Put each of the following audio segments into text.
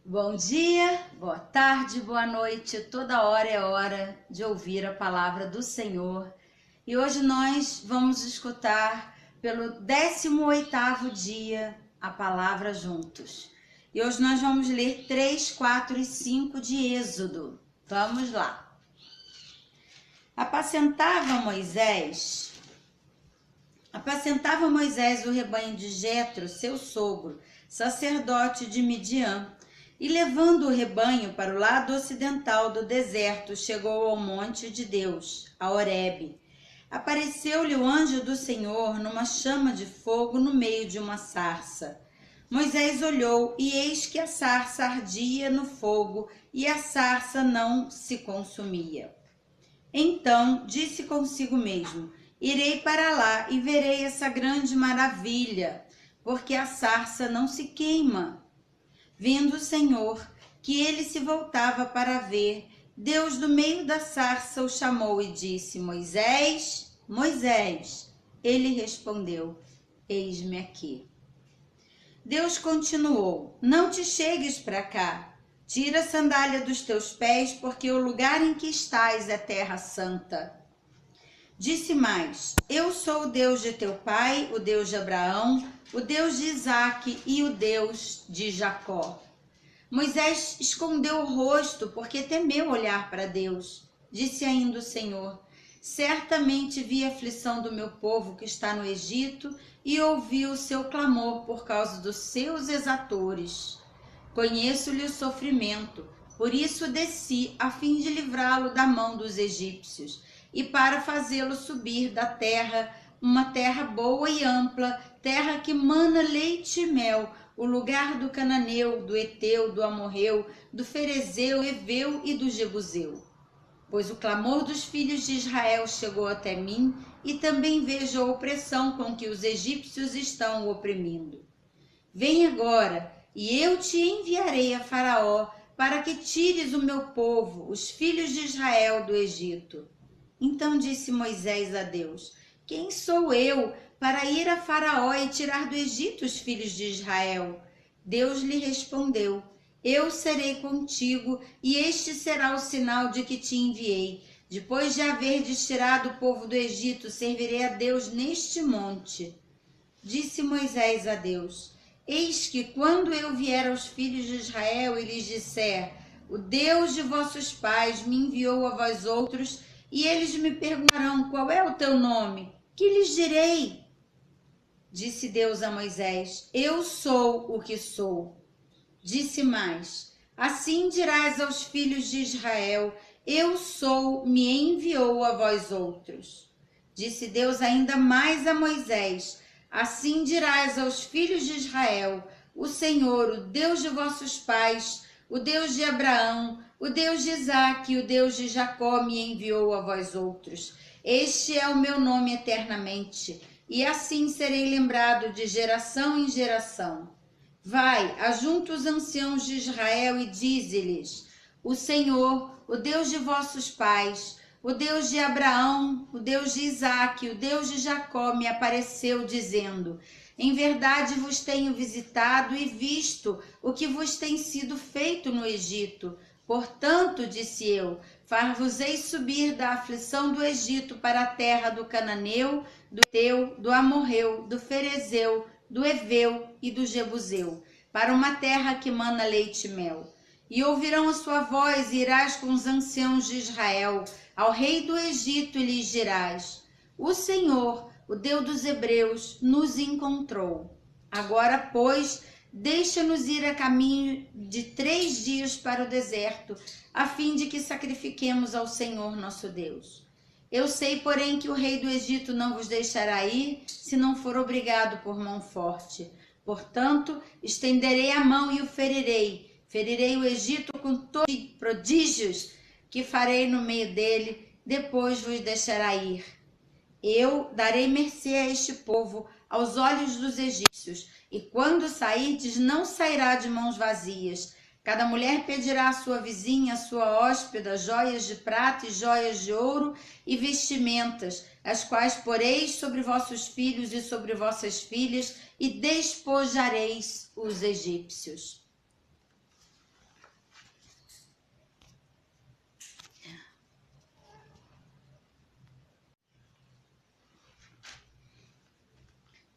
Bom dia, boa tarde, boa noite. Toda hora é hora de ouvir a palavra do Senhor. E hoje nós vamos escutar pelo 18º dia a palavra juntos. E hoje nós vamos ler 3, 4 e 5 de Êxodo. Vamos lá. Apacentava Moisés o rebanho de Jetro, seu sogro, sacerdote de Midian. E levando o rebanho para o lado ocidental do deserto, chegou ao monte de Deus, a Horebe. Apareceu-lhe o anjo do Senhor numa chama de fogo no meio de uma sarça. Moisés olhou, e eis que a sarça ardia no fogo, e a sarça não se consumia. Então disse consigo mesmo: irei para lá e verei essa grande maravilha, porque a sarça não se queima. Vendo o Senhor que ele se voltava para ver, Deus do meio da sarça o chamou e disse: Moisés, Moisés. Ele respondeu: eis-me aqui. Deus continuou: não te chegues para cá. Tira a sandália dos teus pés, porque o lugar em que estás é terra santa. Disse mais: eu sou o Deus de teu pai, o Deus de Abraão, o Deus de Isaque e o Deus de Jacó. Moisés escondeu o rosto, porque temeu olhar para Deus. Disse ainda o Senhor: certamente vi a aflição do meu povo que está no Egito e ouvi o seu clamor por causa dos seus exatores. Conheço-lhe o sofrimento, por isso desci a fim de livrá-lo da mão dos egípcios e para fazê-lo subir da terra, uma terra boa e ampla, terra que mana leite e mel, o lugar do cananeu, do Eteu, do Amorreu, do Ferezeu, Eveu e do Jebuseu. Pois o clamor dos filhos de Israel chegou até mim, e também vejo a opressão com que os egípcios estão o oprimindo. Vem agora, e eu te enviarei a Faraó, para que tires o meu povo, os filhos de Israel, do Egito. Então disse Moisés a Deus: quem sou eu para ir a Faraó e tirar do Egito os filhos de Israel? Deus lhe respondeu: eu serei contigo, e este será o sinal de que te enviei. Depois de haverdes tirado o povo do Egito, servirei a Deus neste monte. Disse Moisés a Deus: eis que quando eu vier aos filhos de Israel e lhes disser: o Deus de vossos pais me enviou a vós outros, e eles me perguntarão: qual é o teu nome? Que lhes direi? Disse Deus a Moisés: eu sou o que sou. Disse mais: assim dirás aos filhos de Israel: eu sou, me enviou a vós outros. Disse Deus ainda mais a Moisés: assim dirás aos filhos de Israel: o Senhor, o Deus de vossos pais, o Deus de Abraão, o Deus de Isaque e o Deus de Jacó me enviou a vós outros. Este é o meu nome eternamente, e assim serei lembrado de geração em geração. Vai, ajunta os anciãos de Israel e dize-lhes: o Senhor, o Deus de vossos pais, o Deus de Abraão, o Deus de Isaque, o Deus de Jacó me apareceu dizendo: em verdade vos tenho visitado e visto o que vos tem sido feito no Egito. Portanto, disse eu, far-vos-ei subir da aflição do Egito para a terra do Cananeu, do Eteu, do Amorreu, do Ferezeu, do Eveu e do Jebuseu, para uma terra que mana leite e mel. E ouvirão a sua voz, e irás com os anciãos de Israel ao rei do Egito e lhes dirás: o Senhor, o Deus dos hebreus, nos encontrou. Agora, pois, deixa-nos ir a caminho de 3 dias para o deserto, a fim de que sacrifiquemos ao Senhor nosso Deus. Eu sei, porém, que o rei do Egito não vos deixará ir, se não for obrigado por mão forte. Portanto, estenderei a mão e o ferirei. Ferirei o Egito com todos os prodígios que farei no meio dele, depois vos deixará ir. Eu darei mercê a este povo aos olhos dos egípcios, e quando sairdes, não sairá de mãos vazias. Cada mulher pedirá à sua vizinha, à sua hóspeda, joias de prata e joias de ouro e vestimentas, as quais poreis sobre vossos filhos e sobre vossas filhas, e despojareis os egípcios.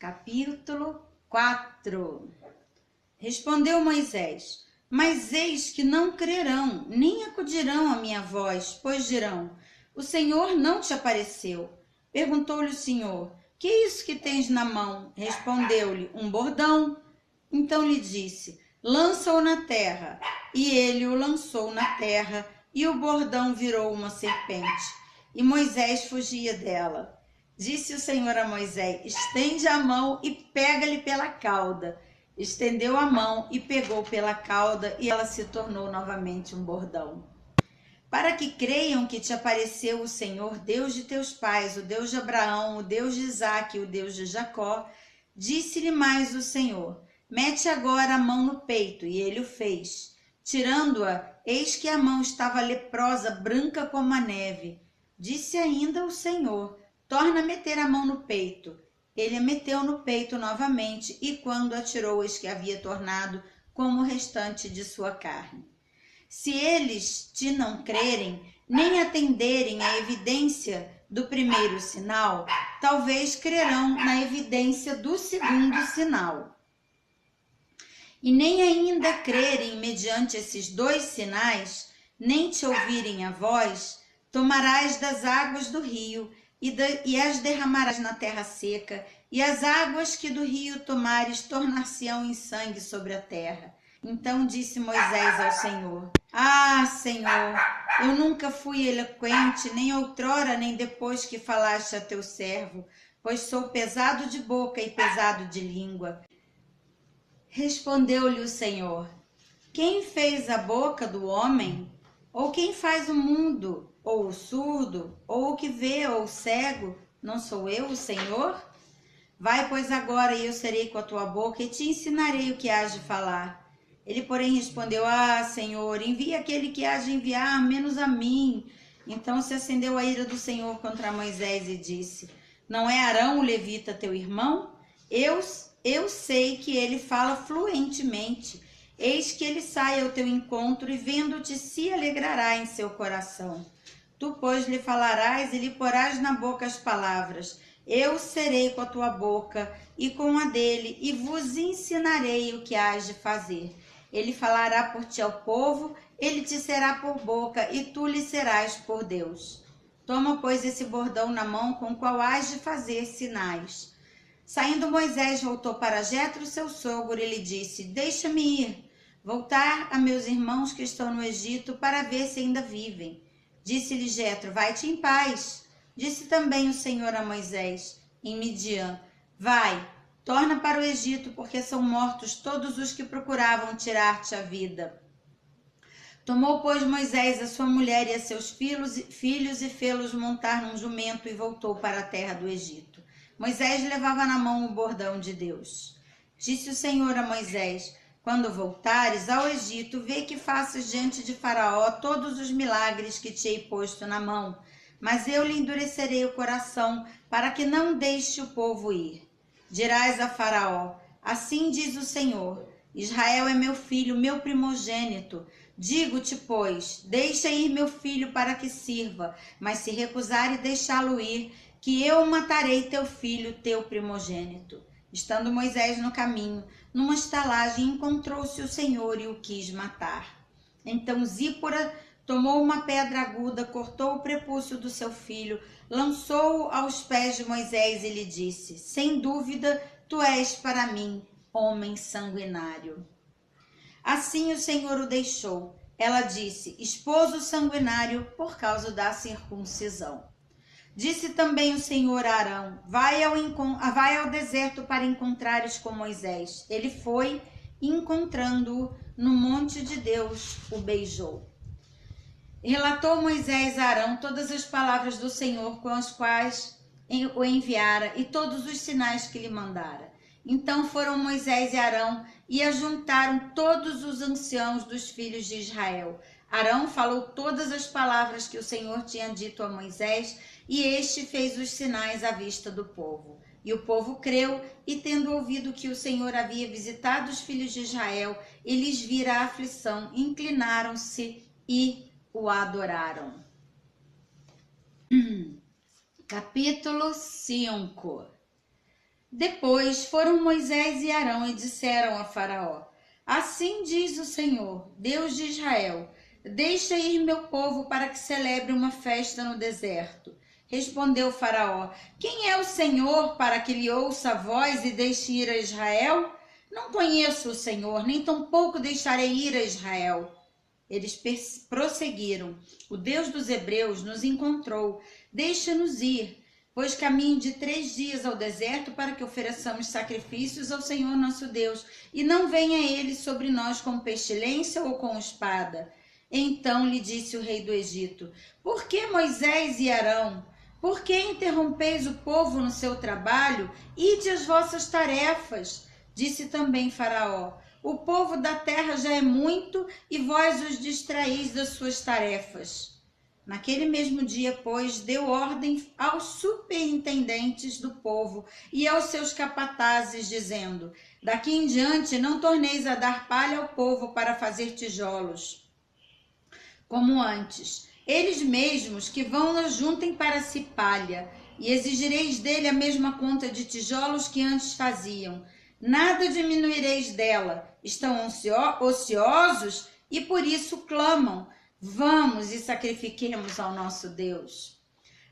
Capítulo 4. Respondeu Moisés: Mas eis que não crerão, nem acudirão à minha voz, pois dirão: O Senhor não te apareceu. Perguntou-lhe o Senhor: Que é isso que tens na mão? Respondeu-lhe: Um bordão. Então lhe disse: Lança-o na terra. E ele o lançou na terra, e o bordão virou uma serpente. E Moisés fugia dela. Disse o Senhor a Moisés: Estende a mão e pega-lhe pela cauda. Estendeu a mão e pegou pela cauda, e ela se tornou novamente um bordão. Para que creiam que te apareceu o Senhor, Deus de teus pais, o Deus de Abraão, o Deus de Isaque e o Deus de Jacó, disse-lhe mais o Senhor: Mete agora a mão no peito. E ele o fez. Tirando-a, eis que a mão estava leprosa, branca como a neve. Disse ainda o Senhor: Torna a meter a mão no peito. Ele a meteu no peito novamente, e quando a tirou, eis que havia tornado como o restante de sua carne. Se eles te não crerem, nem atenderem à evidência do primeiro sinal, talvez crerão na evidência do segundo sinal. E nem ainda crerem mediante esses dois sinais, nem te ouvirem a voz, tomarás das águas do rio e as derramarás na terra seca, e as águas que do rio tomares tornar-se-ão em sangue sobre a terra. Então disse Moisés ao Senhor: Ah, Senhor, eu nunca fui eloquente, nem outrora, nem depois que falaste a teu servo, pois sou pesado de boca e pesado de língua. Respondeu-lhe o Senhor: Quem fez a boca do homem? Ou quem faz o mundo? Ou o surdo? Ou o que vê? Ou o cego? Não sou eu, o Senhor? Vai, pois, agora, e eu serei com a tua boca, e te ensinarei o que hás de falar. Ele, porém, respondeu: Ah, Senhor, envia aquele que hás de enviar, menos a mim. Então se acendeu a ira do Senhor contra Moisés e disse: Não é Arão o levita teu irmão? Eu sei que ele fala fluentemente. Eis que ele sai ao teu encontro e vendo-te se alegrará em seu coração. Tu, pois, lhe falarás e lhe porás na boca as palavras. Eu serei com a tua boca e com a dele, e vos ensinarei o que hás de fazer. Ele falará por ti ao povo, ele te será por boca, e tu lhe serás por Deus. Toma, pois, esse bordão na mão com o qual hás de fazer sinais. Saindo Moisés, voltou para Jetro, seu sogro, e lhe disse: Deixa-me ir, voltar a meus irmãos que estão no Egito, para ver se ainda vivem. Disse-lhe Jetro: Vai-te em paz. Disse também o Senhor a Moisés, em Midian: Vai, torna para o Egito, porque são mortos todos os que procuravam tirar-te a vida. Tomou, pois, Moisés a sua mulher e a seus filhos e fê-los montar num jumento e voltou para a terra do Egito. Moisés levava na mão o bordão de Deus. Disse o Senhor a Moisés: Quando voltares ao Egito, vê que faças diante de Faraó todos os milagres que te hei posto na mão. Mas eu lhe endurecerei o coração, para que não deixe o povo ir. Dirás a Faraó: Assim diz o Senhor: Israel é meu filho, meu primogênito. Digo-te, pois, deixa ir meu filho para que sirva, mas se recusar e deixá-lo ir, que eu matarei teu filho, teu primogênito. Estando Moisés no caminho, numa estalagem, encontrou-se o Senhor e o quis matar. Então Zípora tomou uma pedra aguda, cortou o prepúcio do seu filho, lançou-o aos pés de Moisés e lhe disse: Sem dúvida, tu és para mim homem sanguinário. Assim o Senhor o deixou. Ela disse: Esposo sanguinário, por causa da circuncisão. Disse também o Senhor a Arão: Vai ao deserto para encontrares com Moisés. Ele foi, encontrando-o no monte de Deus, o beijou. Relatou Moisés a Arão todas as palavras do Senhor com as quais o enviara e todos os sinais que lhe mandara. Então foram Moisés e Arão e ajuntaram todos os anciãos dos filhos de Israel. Arão falou todas as palavras que o Senhor tinha dito a Moisés, e este fez os sinais à vista do povo. E o povo creu, e tendo ouvido que o Senhor havia visitado os filhos de Israel, e lhes vira a aflição, inclinaram-se e o adoraram. Capítulo 5. Depois foram Moisés e Arão e disseram a Faraó: Assim diz o Senhor, Deus de Israel: Deixa ir meu povo para que celebre uma festa no deserto. Respondeu Faraó: Quem é o Senhor para que lhe ouça a voz e deixe ir a Israel? Não conheço o Senhor, nem tampouco deixarei ir a Israel. Eles prosseguiram: O Deus dos Hebreus nos encontrou. Deixa-nos ir, pois caminho de 3 dias ao deserto para que ofereçamos sacrifícios ao Senhor nosso Deus, e não venha ele sobre nós com pestilência ou com espada. Então lhe disse o rei do Egito: Por que Moisés e Arão? Por que interrompeis o povo no seu trabalho? Ide às vossas tarefas. Disse também Faraó: O povo da terra já é muito, e vós os distraís das suas tarefas. Naquele mesmo dia, pois, deu ordem aos superintendentes do povo e aos seus capatazes, dizendo: Daqui em diante não torneis a dar palha ao povo para fazer tijolos, como antes. Eles mesmos que vão ajuntem para si palha, e exigireis dele a mesma conta de tijolos que antes faziam. Nada diminuireis dela. Estão ociosos e por isso clamam: Vamos e sacrifiquemos ao nosso Deus.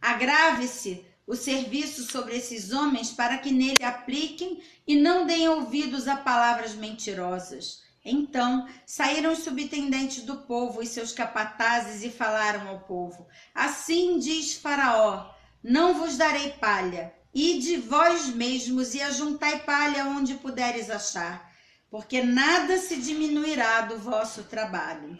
Agrave-se o serviço sobre esses homens para que nele apliquem e não deem ouvidos a palavras mentirosas. Então saíram os subintendentes do povo e seus capatazes e falaram ao povo: Assim diz Faraó: Não vos darei palha. Ide vós mesmos e ajuntai palha onde puderes achar, porque nada se diminuirá do vosso trabalho.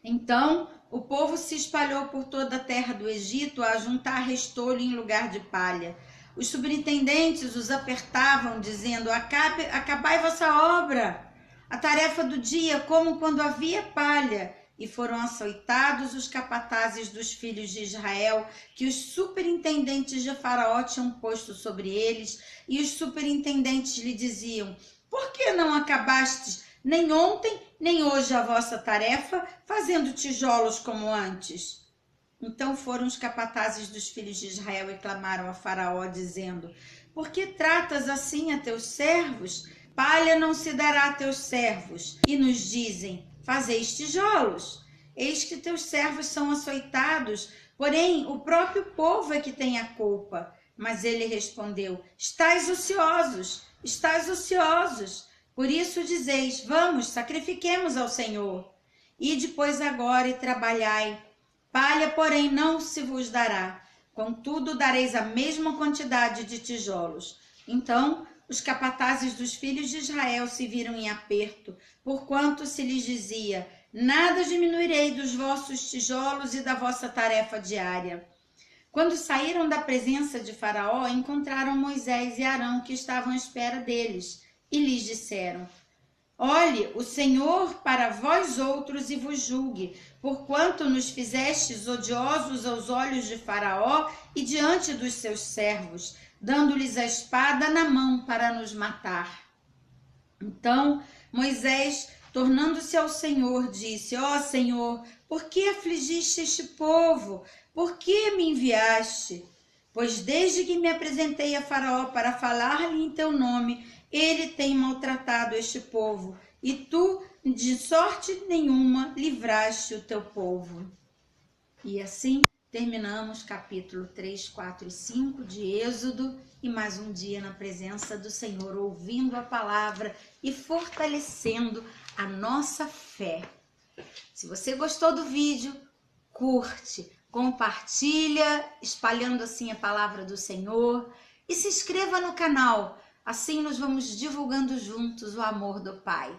Então o povo se espalhou por toda a terra do Egito a juntar restolho em lugar de palha. Os superintendentes os apertavam, dizendo: Acabai vossa obra, a tarefa do dia, como quando havia palha. E foram açoitados os capatazes dos filhos de Israel, que os superintendentes de Faraó tinham posto sobre eles, e os superintendentes lhe diziam: Por que não acabastes nem ontem, nem hoje a vossa tarefa, fazendo tijolos como antes? Então foram os capatazes dos filhos de Israel e clamaram a Faraó, dizendo: Por que tratas assim a teus servos? Palha não se dará a teus servos. E nos dizem: Fazeis tijolos. Eis que teus servos são açoitados, porém o próprio povo é que tem a culpa. Mas ele respondeu: Estais ociosos, estais ociosos. Por isso dizeis: Vamos, sacrifiquemos ao Senhor. Ide, pois, agora e trabalhai. Palha, porém, não se vos dará. Contudo, dareis a mesma quantidade de tijolos. Então os capatazes dos filhos de Israel se viram em aperto, porquanto se lhes dizia: Nada diminuirei dos vossos tijolos e da vossa tarefa diária. Quando saíram da presença de Faraó, encontraram Moisés e Arão, que estavam à espera deles, e lhes disseram: Olhe o Senhor para vós outros e vos julgue, porquanto nos fizestes odiosos aos olhos de Faraó e diante dos seus servos, dando-lhes a espada na mão para nos matar. Então Moisés, tornando-se ao Senhor, disse: Ó Senhor, por que afligiste este povo? Por que me enviaste? Pois desde que me apresentei a Faraó para falar-lhe em teu nome, ele tem maltratado este povo, e tu de sorte nenhuma livraste o teu povo. E assim terminamos capítulo 3, 4 e 5 de Êxodo, e mais um dia na presença do Senhor, ouvindo a palavra e fortalecendo a nossa fé. Se você gostou do vídeo, curte, compartilha, espalhando assim a palavra do Senhor, e se inscreva no canal, assim nós vamos divulgando juntos o amor do Pai.